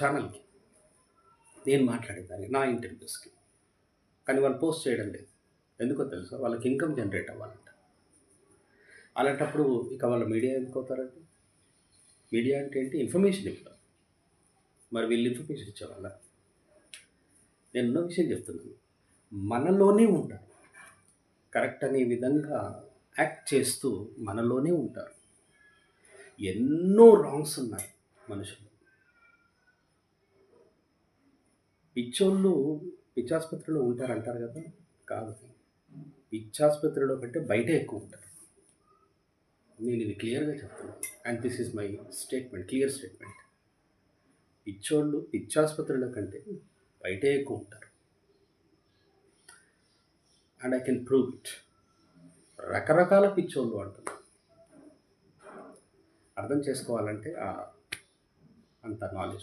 ఛానల్‌కి నేను మాట్లాడేదాన్ని నా ఇంటర్వ్యూస్‌కి. కానీ వాళ్ళు పోస్ట్ చేయడం లేదు. ఎందుకో తెలుసా? వాళ్ళకి ఇన్‌కమ్ జనరేట్ అవ్వాలంట. అలాంటప్పుడు ఇక వాళ్ళు మీడియా ఎందుకు అవుతారండి? మీడియా అంటే ఏంటి? ఇన్ఫర్మేషన్ ఇవ్వడం. మరి వీళ్ళు ఇన్ఫర్మేషన్ ఇచ్చేవాళ్ళా? నేను ఉన్న విషయం చెప్తున్నాను. మనలోనే ఉంటారు. కరెక్ట్ అనే విధంగా యాక్ట్ చేస్తూ మనలోనే ఉంటారు. ఎన్నో రాంగ్స్ ఉన్నాయి మనుషులు. పిచ్చోళ్ళు పిచ్చాసుపత్రిలో ఉంటారంటారు కదా! కాదు. పిచ్చాసుపత్రిలో కంటే బయటే ఎక్కువ ఉంటారు. నేను ఇది క్లియర్‌గా చెప్తున్నాను. And this is my statement. Clear statement. పిచ్చోళ్ళు పిచ్చాసుపత్రిలో కంటే బయటే ఎక్కువ ఉంటారు. And I can prove it. రకరకాల పిచ్చోళ్ళు అంటున్నా. అర్థం చేసుకోవాలంటే అంత నాలెడ్జ్